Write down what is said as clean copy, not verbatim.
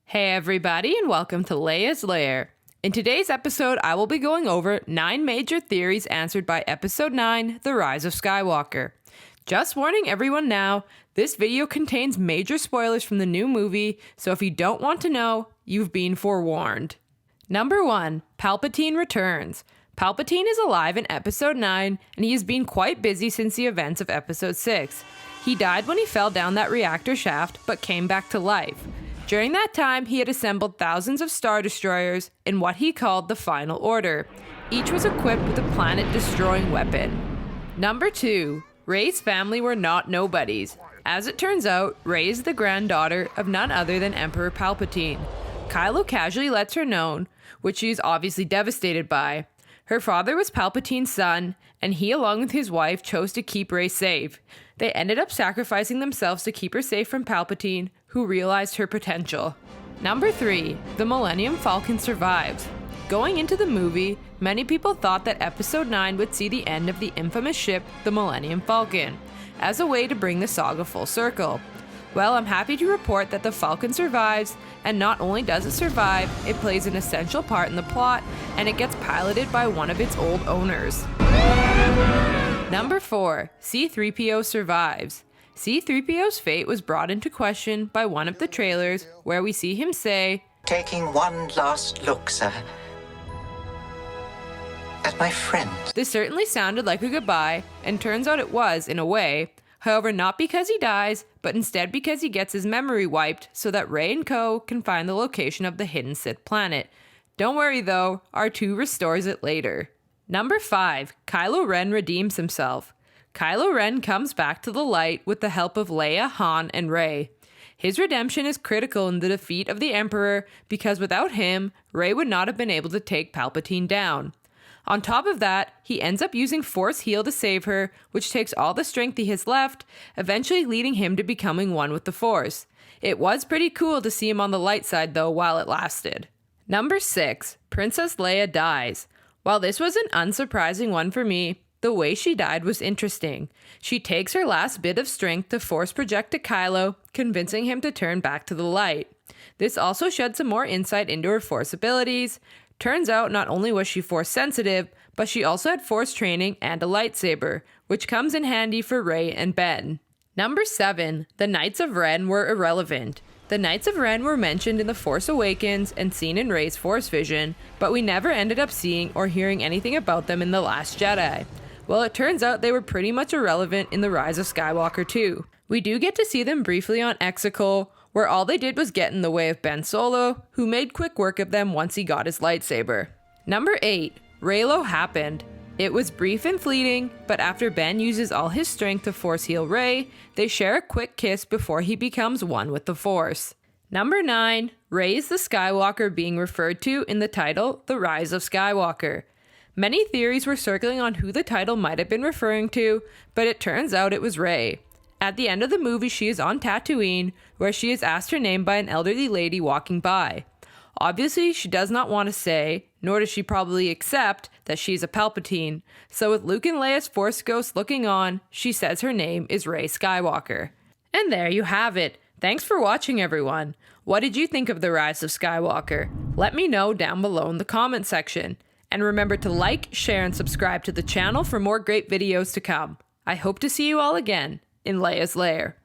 Hey everybody, and welcome to Leia's Lair. In today's episode, I will be going over 9 major theories answered by Episode 9, The Rise of Skywalker. Just warning everyone now, this video contains major spoilers from the new movie, so if you don't want to know, you've been forewarned. Number 1, Palpatine returns. Palpatine is alive in Episode 9, and he has been quite busy since the events of Episode 6. He died when he fell down that reactor shaft, but came back to life. During that time, he had assembled thousands of Star Destroyers in what he called the Final Order. Each was equipped with a planet-destroying weapon. Number 2. Rey's family were not nobodies. As it turns out, Rey is the granddaughter of none other than Emperor Palpatine. Kylo casually lets her know, which she is obviously devastated by. Her father was Palpatine's son, and he along with his wife chose to keep Rey safe. They ended up sacrificing themselves to keep her safe from Palpatine, who realized her potential. Number 3. The Millennium Falcon survives. Going into the movie, many people thought that Episode 9 would see the end of the infamous ship, the Millennium Falcon, as a way to bring the saga full circle. Well, I'm happy to report that the Falcon survives, and not only does it survive, it plays an essential part in the plot, and it gets piloted by one of its old owners. Number 4. C-3PO survives. C-3PO's fate was brought into question by one of the trailers, where we see him say, "Taking one last look, sir, at my friend." This certainly sounded like a goodbye, and turns out it was, in a way. However, not because he dies, but instead because he gets his memory wiped so that Rey and Co. can find the location of the hidden Sith planet. Don't worry though, R2 restores it later. Number 5. Kylo Ren redeems himself. Kylo Ren comes back to the light with the help of Leia, Han, and Rey. His redemption is critical in the defeat of the Emperor because without him, Rey would not have been able to take Palpatine down. On top of that, he ends up using Force Heal to save her, which takes all the strength he has left, eventually leading him to becoming one with the Force. It was pretty cool to see him on the light side though while it lasted. Number 6. Princess Leia dies. While this was an unsurprising one for me, the way she died was interesting. She takes her last bit of strength to force project to Kylo, convincing him to turn back to the light. This also shed some more insight into her Force abilities. Turns out not only was she Force sensitive, but she also had Force training and a lightsaber, which comes in handy for Rey and Ben. Number 7. The Knights of Ren were irrelevant. The Knights of Ren were mentioned in The Force Awakens and seen in Rey's Force vision, but we never ended up seeing or hearing anything about them in The Last Jedi. Well, it turns out they were pretty much irrelevant in The Rise of Skywalker too. We do get to see them briefly on Exegol, where all they did was get in the way of Ben Solo, who made quick work of them once he got his lightsaber. Number 8. Reylo happened. It was brief and fleeting, but after Ben uses all his strength to Force heal Rey, they share a quick kiss before he becomes one with the Force. Number 9. Rey is the Skywalker being referred to in the title, The Rise of Skywalker. Many theories were circling on who the title might have been referring to, but it turns out it was Rey. At the end of the movie, she is on Tatooine, where she is asked her name by an elderly lady walking by. Obviously, she does not want to say, nor does she probably accept, that she's a Palpatine, so with Luke and Leia's Force Ghost looking on, she says her name is Rey Skywalker. And there you have it. Thanks for watching, everyone. What did you think of The Rise of Skywalker? Let me know down below in the comment section. And remember to like, share, and subscribe to the channel for more great videos to come. I hope to see you all again in Leia's Lair.